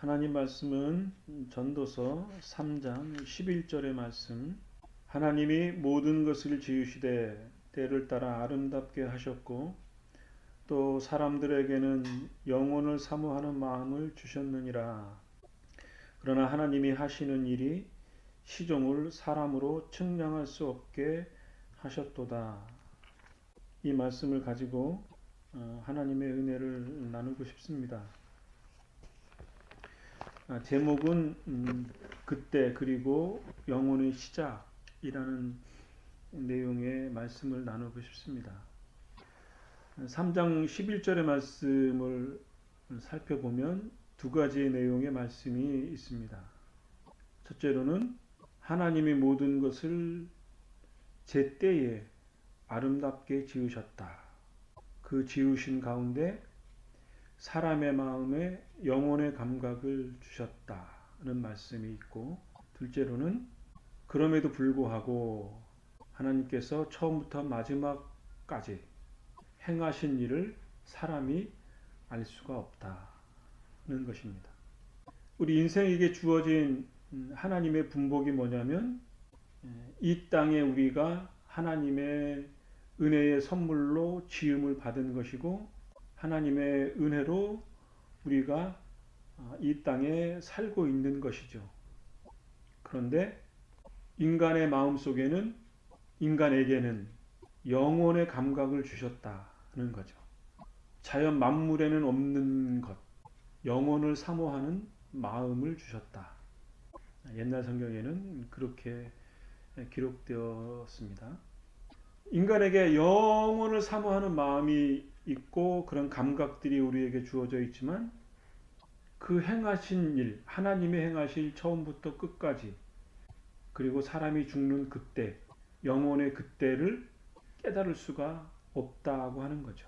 하나님 말씀은 전도서 3장 11절의 말씀. 하나님이 모든 것을 지으시되 때를 따라 아름답게 하셨고 또 사람들에게는 영혼을 사모하는 마음을 주셨느니라. 그러나 하나님이 하시는 일이 시종을 사람으로 측량할 수 없게 하셨도다. 이 말씀을 가지고 하나님의 은혜를 나누고 싶습니다. 제목은 그때 그리고 영혼의 시작이라는 내용의 말씀을 나누고 싶습니다. 3장 11절의 말씀을 살펴보면 두 가지의 내용의 말씀이 있습니다. 첫째로는 하나님이 모든 것을 제 때에 아름답게 지으셨다. 그 지으신 가운데 사람의 마음에 영혼의 감각을 주셨다는 말씀이 있고, 둘째로는 그럼에도 불구하고 하나님께서 처음부터 마지막까지 행하신 일을 사람이 알 수가 없다는 것입니다. 우리 인생에게 주어진 하나님의 분복이 뭐냐면 이 땅에 우리가 하나님의 은혜의 선물로 지음을 받은 것이고 하나님의 은혜로 우리가 이 땅에 살고 있는 것이죠. 그런데 인간의 마음속에는 인간에게는 영혼의 감각을 주셨다는 거죠. 자연 만물에는 없는 것, 영혼을 사모하는 마음을 주셨다. 옛날 성경에는 그렇게 기록되었습니다. 인간에게 영혼을 사모하는 마음이 있고 그런 감각들이 우리에게 주어져 있지만 그 행하신 일, 하나님의 행하실 처음부터 끝까지, 그리고 사람이 죽는 그때, 영혼의 그때를 깨달을 수가 없다고 하는 거죠.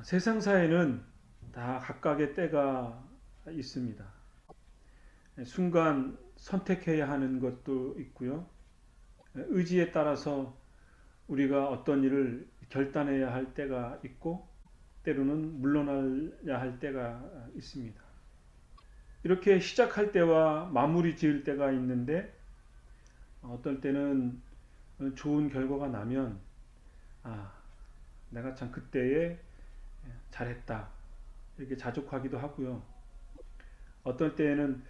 세상사에는 다 각각의 때가 있습니다. 순간 선택해야 하는 것도 있고요. 의지에 따라서 우리가 어떤 일을 결단해야 할 때가 있고 때로는 물러나야 할 때가 있습니다. 이렇게 시작할 때와 마무리 지을 때가 있는데 어떨 때는 좋은 결과가 나면 내가 참 그때에 잘했다 이렇게 자족하기도 하고요. 어떨 때에는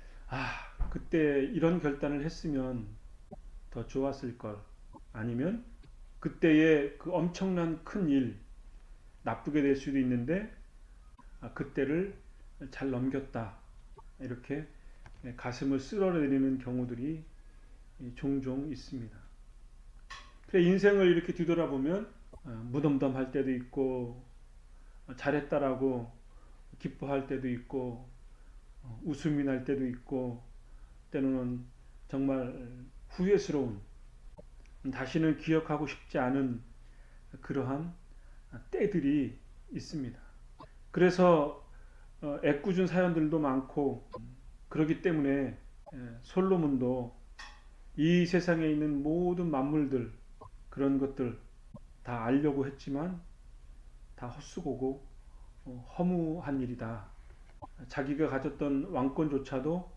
그때 이런 결단을 했으면 더 좋았을 걸, 아니면 그때의 그 엄청난 큰 일, 나쁘게 될 수도 있는데 그때를 잘 넘겼다 이렇게 가슴을 쓸어내리는 경우들이 종종 있습니다. 그래 인생을 이렇게 뒤돌아보면 무덤덤할 때도 있고 잘했다라고 기뻐할 때도 있고 웃음이 날 때도 있고 때로는 정말 후회스러운, 다시는 기억하고 싶지 않은 그러한 때들이 있습니다. 그래서 애꿎은 사연들도 많고 그렇기 때문에 솔로몬도 이 세상에 있는 모든 만물들, 그런 것들 다 알려고 했지만 다 헛수고고 허무한 일이다. 자기가 가졌던 왕권조차도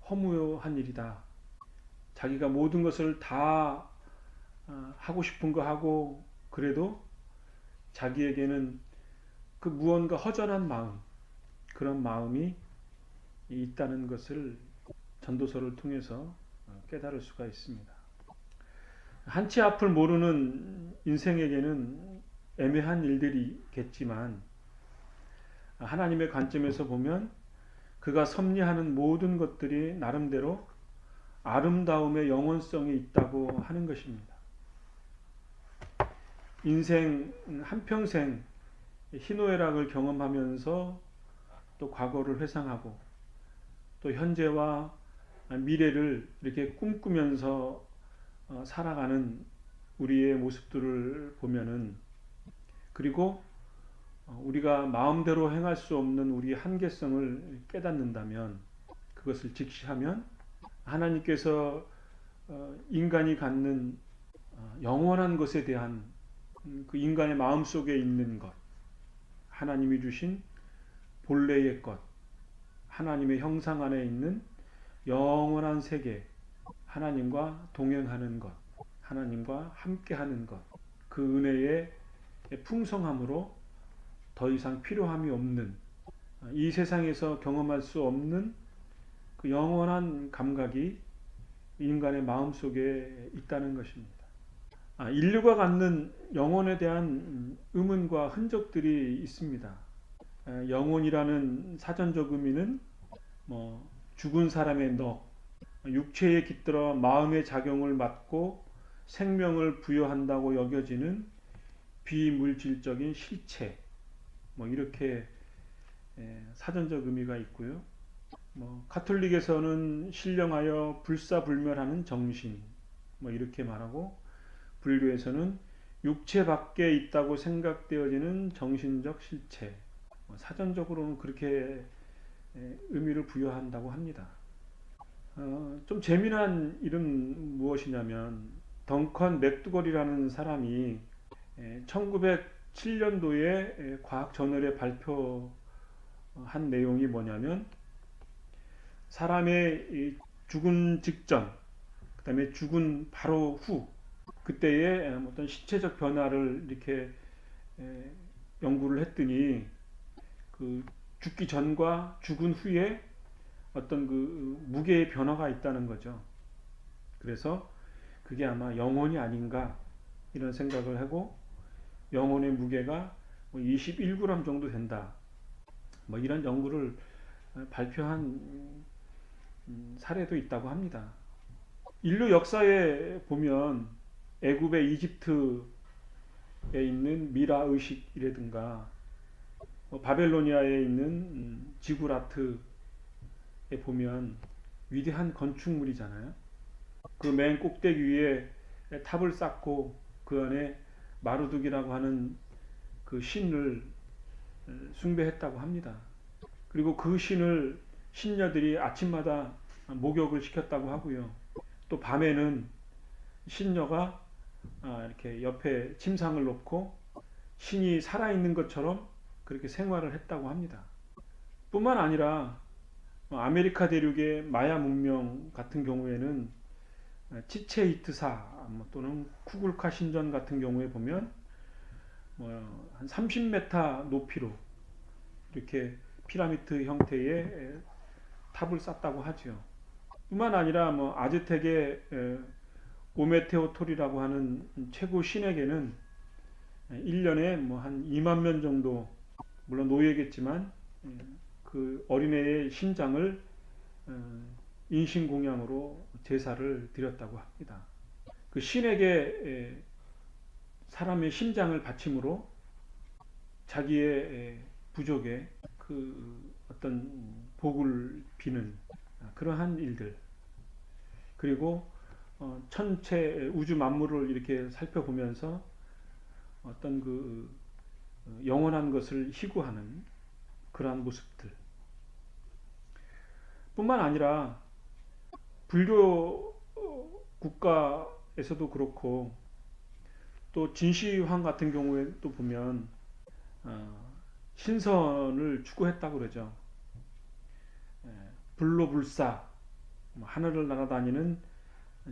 허무한 일이다. 자기가 모든 것을 다 하고 싶은 거 하고 그래도 자기에게는 그 무언가 허전한 마음, 그런 마음이 있다는 것을 전도서를 통해서 깨달을 수가 있습니다. 한치 앞을 모르는 인생에게는 애매한 일들이겠지만 하나님의 관점에서 보면 그가 섭리하는 모든 것들이 나름대로 아름다움의 영원성이 있다고 하는 것입니다. 인생 한평생 희노애락을 경험하면서 또 과거를 회상하고 또 현재와 미래를 이렇게 꿈꾸면서 살아가는 우리의 모습들을 보면은, 그리고 우리가 마음대로 행할 수 없는 우리의 한계성을 깨닫는다면, 그것을 직시하면 하나님께서 인간이 갖는 영원한 것에 대한 그 인간의 마음속에 있는 것, 하나님이 주신 본래의 것, 하나님의 형상 안에 있는 영원한 세계, 하나님과 동행하는 것, 하나님과 함께하는 것, 그 은혜의 풍성함으로 더 이상 필요함이 없는, 이 세상에서 경험할 수 없는 그 영원한 감각이 인간의 마음속에 있다는 것입니다. 인류가 갖는 영혼에 대한 의문과 흔적들이 있습니다. 영혼이라는 사전적 의미는 죽은 사람의 넋, 육체에 깃들어 마음의 작용을 맡고 생명을 부여한다고 여겨지는 비물질적인 실체, 이렇게 사전적 의미가 있고요. 가톨릭에서는 신령하여 불사불멸하는 정신, 이렇게 말하고, 불교에서는 육체 밖에 있다고 생각되어지는 정신적 실체, 사전적으로는 그렇게 의미를 부여한다고 합니다. 좀 재미난 일은 무엇이냐면 덩컨 맥두걸이라는 사람이 1907년도에 과학 저널에 발표한 내용이 뭐냐면, 사람의 죽은 직전, 그 다음에 죽은 바로 후, 그때의 어떤 신체적 변화를 이렇게 연구를 했더니, 그 죽기 전과 죽은 후에 어떤 그 무게의 변화가 있다는 거죠. 그래서 그게 아마 영혼이 아닌가 이런 생각을 하고, 영혼의 무게가 21g 정도 된다, 이런 연구를 발표한 사례도 있다고 합니다. 인류 역사에 보면 애굽의 이집트에 있는 미라 의식이라든가 바벨로니아에 있는 지구라트에 보면 위대한 건축물이잖아요. 그 맨 꼭대기 위에 탑을 쌓고 그 안에 마루둑이라고 하는 그 신을 숭배했다고 합니다. 그리고 그 신을 신녀들이 아침마다 목욕을 시켰다고 하고요. 또 밤에는 신녀가 이렇게 옆에 침상을 놓고 신이 살아있는 것처럼 그렇게 생활을 했다고 합니다. 뿐만 아니라 아메리카 대륙의 마야 문명 같은 경우에는 치체 이트사 또는 쿠굴카 신전 같은 경우에 보면 한 30m 높이로 이렇게 피라미드 형태의 탑을 쌓았다고 하죠. 뿐만 아니라 아즈텍의 오메테오토리라고 하는 최고 신에게는 1년에 한 2만 명 정도, 물론 노예겠지만 그 어린애의 심장을 인신공양으로 제사를 드렸다고 합니다. 그 신에게 사람의 심장을 바침으로 자기의 부족의 그 어떤 복을 비는 그러한 일들, 그리고 천체 우주 만물을 이렇게 살펴보면서 어떤 그 영원한 것을 희구하는 그러한 모습들, 뿐만 아니라 불교 국가에서도 그렇고, 또 진시황 같은 경우에 또 보면 신선을 추구했다고 그러죠. 불로불사, 하늘을 날아다니는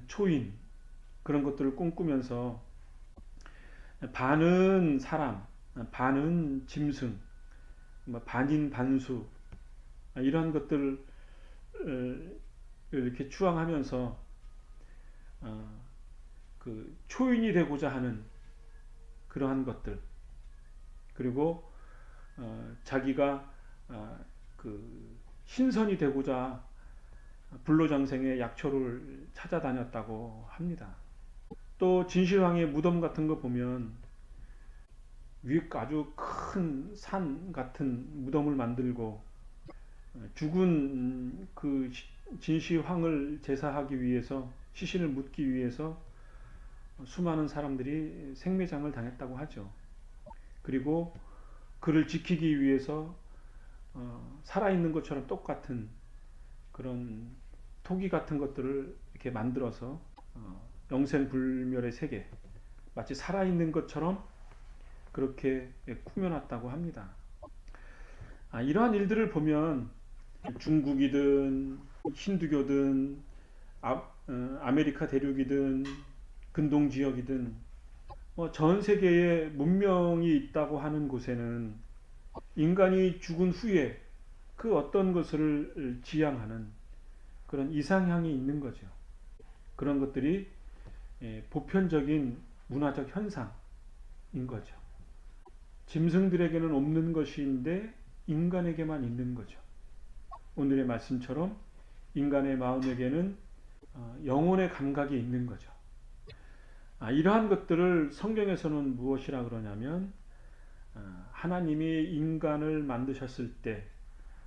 초인, 그런 것들을 꿈꾸면서 반은 사람, 반은 짐승, 반인 반수, 이런 것들을 이렇게 추앙하면서 그 초인이 되고자 하는 그러한 것들, 그리고 자기가 그 신선이 되고자 불로장생의 약초를 찾아다녔다고 합니다. 또 진시황의 무덤 같은 거 보면 위에 아주 큰 산 같은 무덤을 만들고, 죽은 그 진시황을 제사하기 위해서, 시신을 묻기 위해서 수많은 사람들이 생매장을 당했다고 하죠. 그리고 그를 지키기 위해서 살아있는 것처럼 똑같은 그런 토기 같은 것들을 이렇게 만들어서 영생불멸의 세계, 마치 살아있는 것처럼 그렇게 꾸며놨다고 합니다. 이러한 일들을 보면 중국이든 힌두교든 아메리카 대륙이든 근동 지역이든 전 세계에 문명이 있다고 하는 곳에는 인간이 죽은 후에 그 어떤 것을 지향하는 그런 이상향이 있는 거죠. 그런 것들이 보편적인 문화적 현상인 거죠. 짐승들에게는 없는 것인데 인간에게만 있는 거죠. 오늘의 말씀처럼 인간의 마음에게는 영혼의 감각이 있는 거죠. 이러한 것들을 성경에서는 무엇이라 그러냐면 하나님이 인간을 만드셨을 때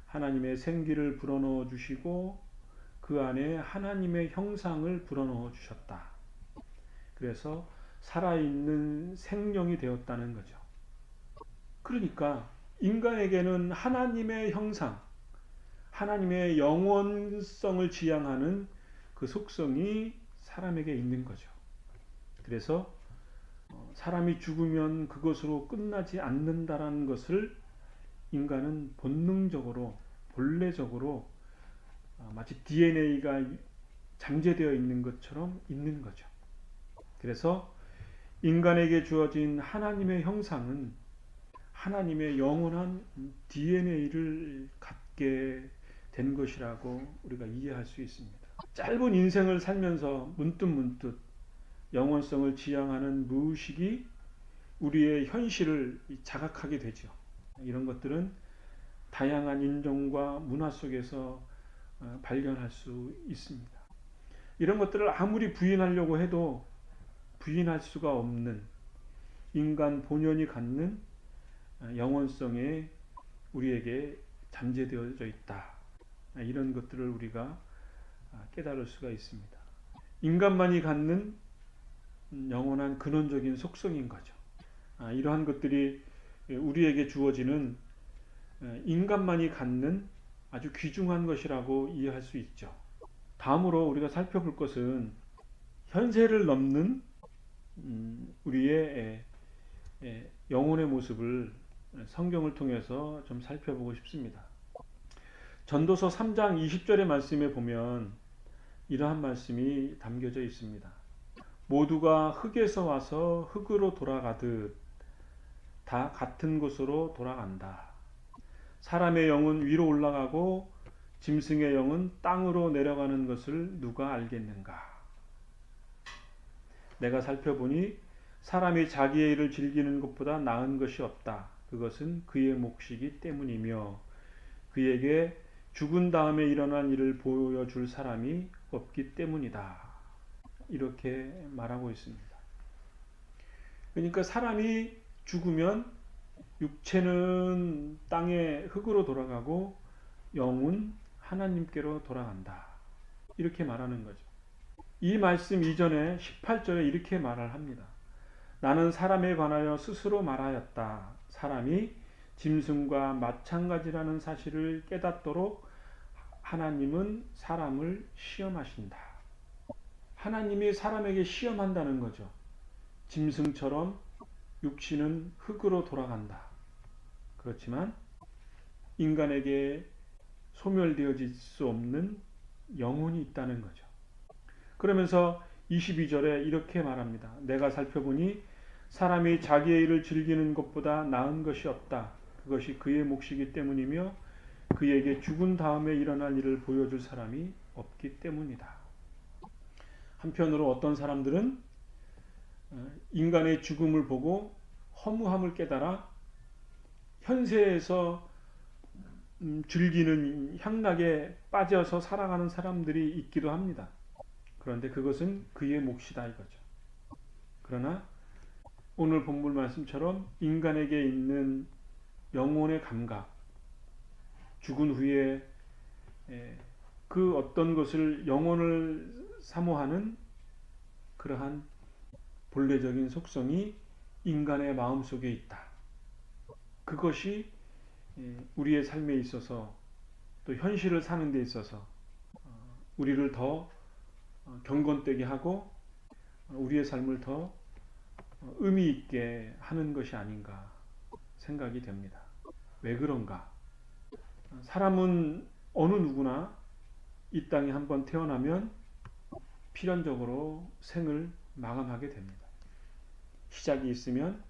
하나님의 생기를 불어넣어 주시고 그 안에 하나님의 형상을 불어넣어 주셨다. 그래서 살아있는 생명이 되었다는 거죠. 그러니까 인간에게는 하나님의 형상, 하나님의 영원성을 지향하는 그 속성이 사람에게 있는 거죠. 그래서 사람이 죽으면 그것으로 끝나지 않는다라는 것을 인간은 본능적으로, 본래적으로 마치 DNA가 잠재되어 있는 것처럼 있는 거죠. 그래서 인간에게 주어진 하나님의 형상은 하나님의 영원한 DNA를 갖게 된 것이라고 우리가 이해할 수 있습니다. 짧은 인생을 살면서 문득문득 영원성을 지향하는 무의식이 우리의 현실을 자각하게 되죠. 이런 것들은 다양한 인종과 문화 속에서 발견할 수 있습니다. 이런 것들을 아무리 부인하려고 해도 부인할 수가 없는 인간 본연이 갖는 영원성에 우리에게 잠재되어져 있다. 이런 것들을 우리가 깨달을 수가 있습니다. 인간만이 갖는 영원한 근원적인 속성인 거죠. 이러한 것들이 우리에게 주어지는 인간만이 갖는 아주 귀중한 것이라고 이해할 수 있죠. 다음으로 우리가 살펴볼 것은 현세를 넘는 우리의 영혼의 모습을 성경을 통해서 좀 살펴보고 싶습니다. 전도서 3장 20절의 말씀에 보면 이러한 말씀이 담겨져 있습니다. 모두가 흙에서 와서 흙으로 돌아가듯 다 같은 곳으로 돌아간다. 사람의 영은 위로 올라가고 짐승의 영은 땅으로 내려가는 것을 누가 알겠는가? 내가 살펴보니 사람이 자기의 일을 즐기는 것보다 나은 것이 없다. 그것은 그의 몫이기 때문이며 그에게 죽은 다음에 일어난 일을 보여줄 사람이 없기 때문이다. 이렇게 말하고 있습니다. 그러니까 사람이 죽으면 육체는 땅의 흙으로 돌아가고 영은 하나님께로 돌아간다. 이렇게 말하는 거죠. 이 말씀 이전에 18절에 이렇게 말을 합니다. 나는 사람에 관하여 스스로 말하였다. 사람이 짐승과 마찬가지라는 사실을 깨닫도록 하나님은 사람을 시험하신다. 하나님이 사람에게 시험한다는 거죠. 짐승처럼 육신은 흙으로 돌아간다. 그렇지만 인간에게 소멸되어질 수 없는 영혼이 있다는 거죠. 그러면서 22절에 이렇게 말합니다. 내가 살펴보니 사람이 자기의 일을 즐기는 것보다 나은 것이 없다. 그것이 그의 몫이기 때문이며 그에게 죽은 다음에 일어날 일을 보여줄 사람이 없기 때문이다. 한편으로 어떤 사람들은 인간의 죽음을 보고 허무함을 깨달아 현세에서 즐기는 향락에 빠져서 살아가는 사람들이 있기도 합니다. 그런데 그것은 그의 몫이다 이거죠. 그러나 오늘 본문 말씀처럼 인간에게 있는 영혼의 감각, 죽은 후에 그 어떤 것을 영혼을 사모하는 그러한 본래적인 속성이 인간의 마음속에 있다. 그것이 우리의 삶에 있어서 또 현실을 사는 데 있어서 우리를 더 경건되게 하고 우리의 삶을 더 의미 있게 하는 것이 아닌가 생각이 됩니다. 왜 그런가? 사람은 어느 누구나 이 땅에 한번 태어나면 필연적으로 생을 마감하게 됩니다. 시작이 있으면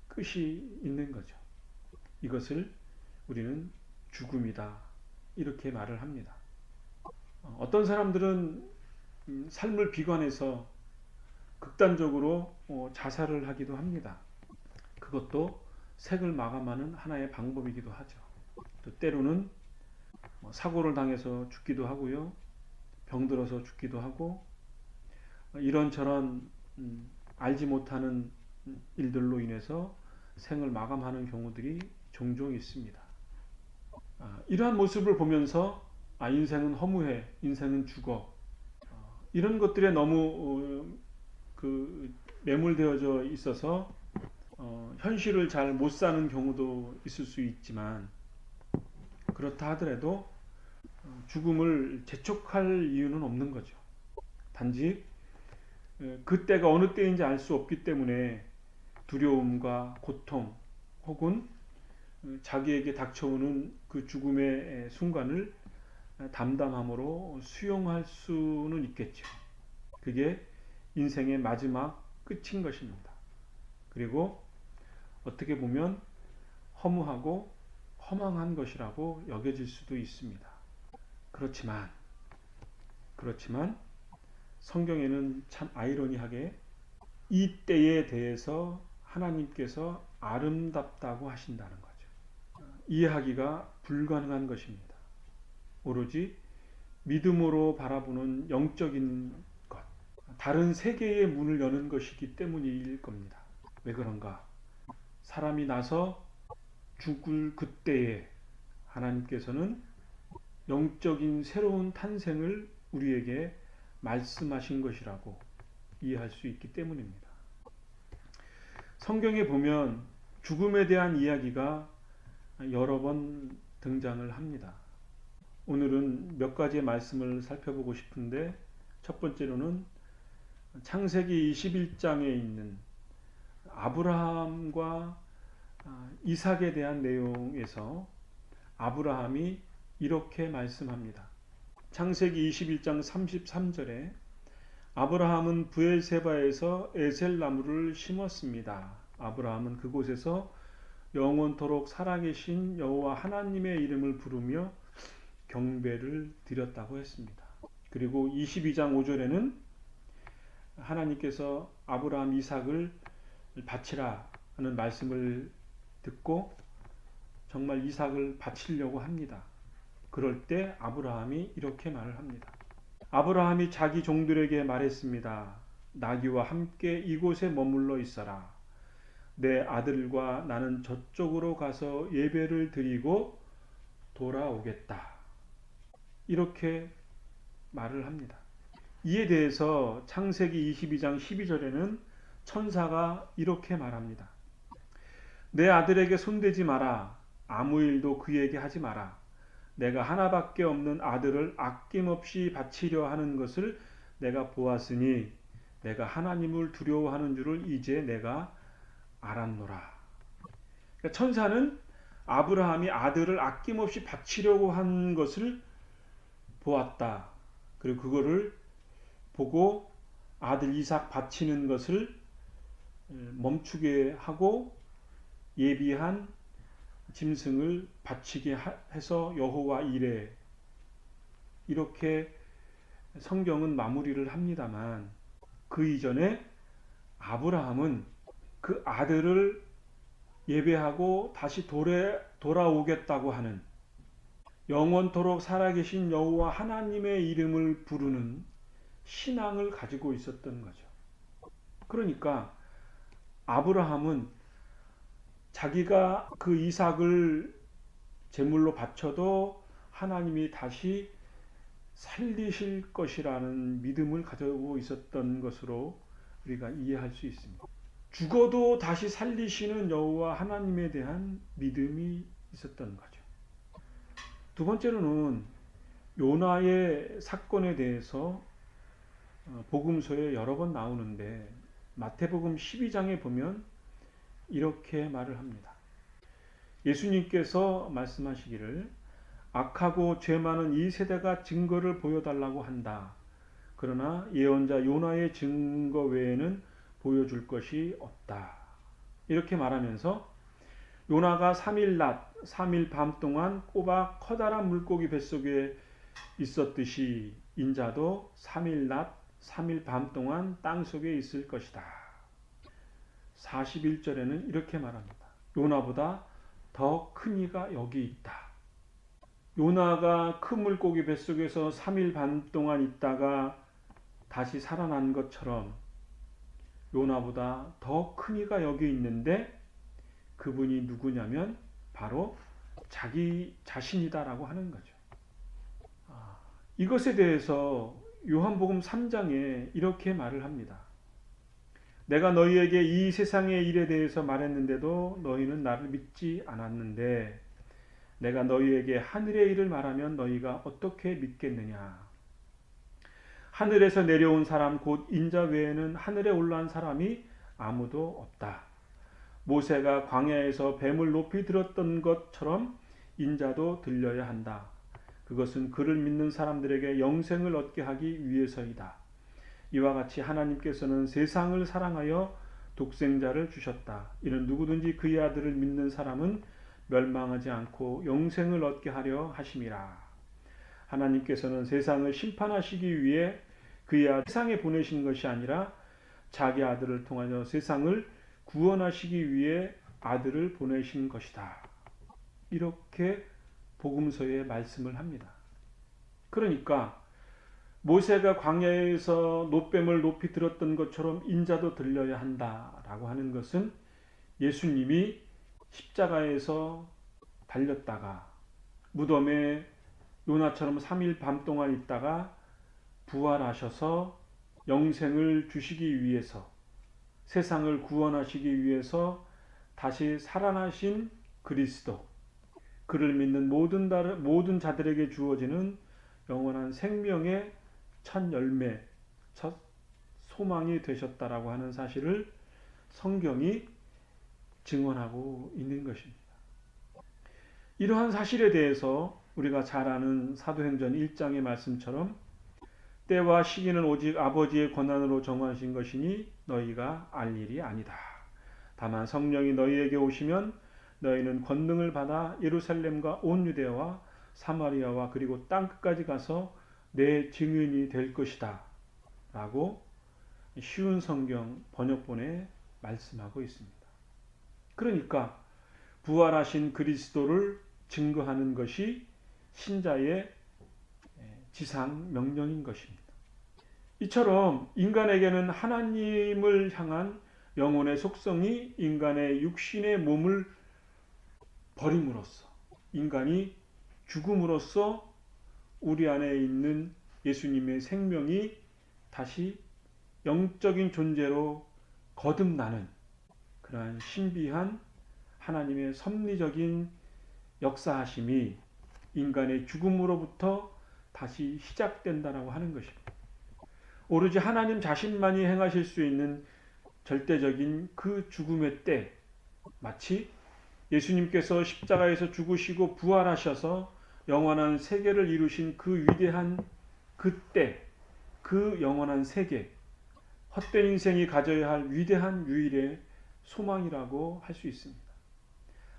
끝이 있는 거죠. 이것을 우리는 죽음이다 이렇게 말을 합니다. 어떤 사람들은 삶을 비관해서 극단적으로 자살을 하기도 합니다. 그것도 생을 마감하는 하나의 방법이기도 하죠. 또 때로는 사고를 당해서 죽기도 하고요. 병들어서 죽기도 하고 이런저런 알지 못하는 일들로 인해서 생을 마감하는 경우들이 종종 있습니다. 이러한 모습을 보면서 인생은 허무해, 인생은 죽어 이런 것들에 너무 매몰되어져 있어서 현실을 잘 못 사는 경우도 있을 수 있지만 그렇다 하더라도 죽음을 재촉할 이유는 없는 거죠. 단지 그때가 어느 때인지 알 수 없기 때문에 두려움과 고통 혹은 자기에게 닥쳐오는 그 죽음의 순간을 담담함으로 수용할 수는 있겠죠. 그게 인생의 마지막 끝인 것입니다. 그리고 어떻게 보면 허무하고 허망한 것이라고 여겨질 수도 있습니다. 그렇지만 성경에는 참 아이러니하게 이 때에 대해서 하나님께서 아름답다고 하신다는 거죠. 이해하기가 불가능한 것입니다. 오로지 믿음으로 바라보는 영적인 것, 다른 세계의 문을 여는 것이기 때문일 겁니다. 왜 그런가? 사람이 나서 죽을 그때에 하나님께서는 영적인 새로운 탄생을 우리에게 말씀하신 것이라고 이해할 수 있기 때문입니다. 성경에 보면 죽음에 대한 이야기가 여러 번 등장을 합니다. 오늘은 몇 가지의 말씀을 살펴보고 싶은데 첫 번째로는 창세기 21장에 있는 아브라함과 이삭에 대한 내용에서 아브라함이 이렇게 말씀합니다. 창세기 21장 33절에 아브라함은 브엘세바에서 에셀나무를 심었습니다. 아브라함은 그곳에서 영원토록 살아계신 여호와 하나님의 이름을 부르며 경배를 드렸다고 했습니다. 그리고 22장 5절에는 하나님께서 아브라함 이삭을 바치라 하는 말씀을 듣고 정말 이삭을 바치려고 합니다. 그럴 때 아브라함이 이렇게 말을 합니다. 아브라함이 자기 종들에게 말했습니다. 나귀와 함께 이곳에 머물러 있어라. 내 아들과 나는 저쪽으로 가서 예배를 드리고 돌아오겠다. 이렇게 말을 합니다. 이에 대해서 창세기 22장 12절에는 천사가 이렇게 말합니다. 내 아들에게 손대지 마라. 아무 일도 그에게 하지 마라. 내가 하나밖에 없는 아들을 아낌없이 바치려 하는 것을 내가 보았으니 내가 하나님을 두려워하는 줄을 이제 내가 알았노라. 그러니까 천사는 아브라함이 아들을 아낌없이 바치려고 한 것을 보았다. 그리고 그거를 보고 아들 이삭 바치는 것을 멈추게 하고 예비한 짐승을 바치게 해서 여호와 이레 이렇게 성경은 마무리를 합니다만 그 이전에 아브라함은 그 아들을 예배하고 다시 돌아오겠다고 하는 영원토록 살아계신 여호와 하나님의 이름을 부르는 신앙을 가지고 있었던 거죠. 그러니까 아브라함은 자기가 그 이삭을 제물로 바쳐도 하나님이 다시 살리실 것이라는 믿음을 가지고 있었던 것으로 우리가 이해할 수 있습니다. 죽어도 다시 살리시는 여호와 하나님에 대한 믿음이 있었던 거죠. 두 번째로는 요나의 사건에 대해서 복음서에 여러 번 나오는데 마태복음 12장에 보면 이렇게 말을 합니다. 예수님께서 말씀하시기를 악하고 죄 많은 이 세대가 증거를 보여달라고 한다. 그러나 예언자 요나의 증거 외에는 보여줄 것이 없다. 이렇게 말하면서 요나가 3일 낮, 3일 밤 동안 꼬박 커다란 물고기 뱃속에 있었듯이 인자도 3일 낮, 3일 밤 동안 땅속에 있을 것이다. 41절에는 이렇게 말합니다. 요나보다 더 큰 이가 여기 있다. 요나가 큰 물고기 뱃속에서 3일 반 동안 있다가 다시 살아난 것처럼 요나보다 더 큰 이가 여기 있는데 그분이 누구냐면 바로 자기 자신이다라고 하는 거죠. 이것에 대해서 요한복음 3장에 이렇게 말을 합니다. 내가 너희에게 이 세상의 일에 대해서 말했는데도 너희는 나를 믿지 않았는데 내가 너희에게 하늘의 일을 말하면 너희가 어떻게 믿겠느냐. 하늘에서 내려온 사람 곧 인자 외에는 하늘에 올라간 사람이 아무도 없다. 모세가 광야에서 뱀을 높이 들었던 것처럼 인자도 들려야 한다. 그것은 그를 믿는 사람들에게 영생을 얻게 하기 위해서이다. 이와 같이 하나님께서는 세상을 사랑하여 독생자를 주셨다. 이는 누구든지 그의 아들을 믿는 사람은 멸망하지 않고 영생을 얻게 하려 하심이라. 하나님께서는 세상을 심판하시기 위해 그의 아들 세상에 보내신 것이 아니라 자기 아들을 통하여 세상을 구원하시기 위해 아들을 보내신 것이다. 이렇게 복음서에 말씀을 합니다. 그러니까 모세가 광야에서 놋뱀을 높이 들었던 것처럼 인자도 들려야 한다라고 하는 것은 예수님이 십자가에서 달렸다가 무덤에 요나처럼 3일 밤 동안 있다가 부활하셔서 영생을 주시기 위해서 세상을 구원하시기 위해서 다시 살아나신 그리스도, 그를 믿는 모든 자들에게 주어지는 영원한 생명의 첫 열매, 첫 소망이 되셨다라고 하는 사실을 성경이 증언하고 있는 것입니다. 이러한 사실에 대해서 우리가 잘 아는 사도행전 1장의 말씀처럼 때와 시기는 오직 아버지의 권한으로 정하신 것이니 너희가 알 일이 아니다. 다만 성령이 너희에게 오시면 너희는 권능을 받아 예루살렘과 온 유대와 사마리아와 그리고 땅끝까지 가서 내 증인이 될 것이다. 라고 쉬운 성경 번역본에 말씀하고 있습니다. 그러니까 부활하신 그리스도를 증거하는 것이 신자의 지상 명령인 것입니다. 이처럼 인간에게는 하나님을 향한 영혼의 속성이 인간의 육신의 몸을 버림으로써 인간이 죽음으로써 우리 안에 있는 예수님의 생명이 다시 영적인 존재로 거듭나는 그러한 신비한 하나님의 섭리적인 역사하심이 인간의 죽음으로부터 다시 시작된다라고 하는 것입니다. 오로지 하나님 자신만이 행하실 수 있는 절대적인 그 죽음의 때, 마치 예수님께서 십자가에서 죽으시고 부활하셔서 영원한 세계를 이루신 그 위대한 그때, 그 영원한 세계, 헛된 인생이 가져야 할 위대한 유일의 소망이라고 할 수 있습니다.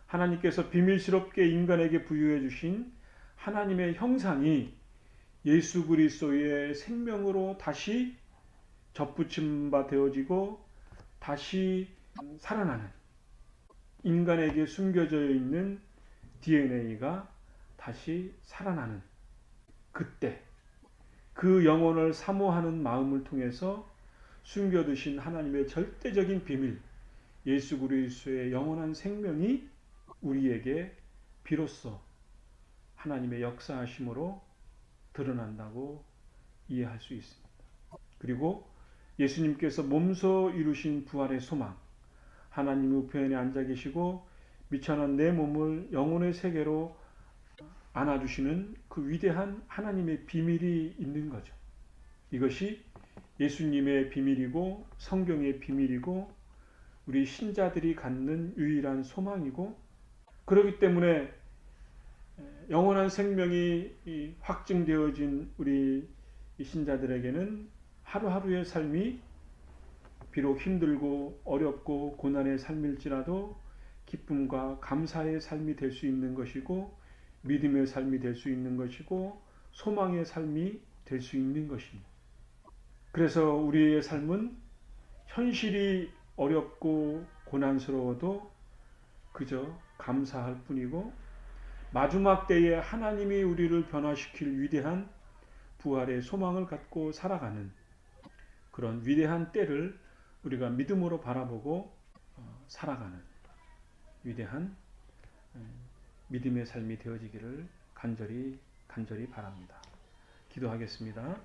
하나님께서 비밀스럽게 인간에게 부여해 주신 하나님의 형상이 예수 그리스도의 생명으로 다시 접붙임 바 되어지고 다시 살아나는 인간에게 숨겨져 있는 DNA가 다시 살아나는 그때 그 영혼을 사모하는 마음을 통해서 숨겨두신 하나님의 절대적인 비밀 예수 그리스도의 영원한 생명이 우리에게 비로소 하나님의 역사하심으로 드러난다고 이해할 수 있습니다. 그리고 예수님께서 몸소 이루신 부활의 소망, 하나님 우편에 앉아 계시고 미천한 내 몸을 영혼의 세계로 안아주시는 그 위대한 하나님의 비밀이 있는 거죠. 이것이 예수님의 비밀이고 성경의 비밀이고 우리 신자들이 갖는 유일한 소망이고 그렇기 때문에 영원한 생명이 확증되어진 우리 신자들에게는 하루하루의 삶이 비록 힘들고 어렵고 고난의 삶일지라도 기쁨과 감사의 삶이 될 수 있는 것이고, 믿음의 삶이 될 수 있는 것이고, 소망의 삶이 될 수 있는 것입니다. 그래서 우리의 삶은 현실이 어렵고 고난스러워도 그저 감사할 뿐이고, 마지막 때에 하나님이 우리를 변화시킬 위대한 부활의 소망을 갖고 살아가는 그런 위대한 때를 우리가 믿음으로 바라보고 살아가는 위대한 믿음의 삶이 되어지기를 간절히 바랍니다. 기도하겠습니다.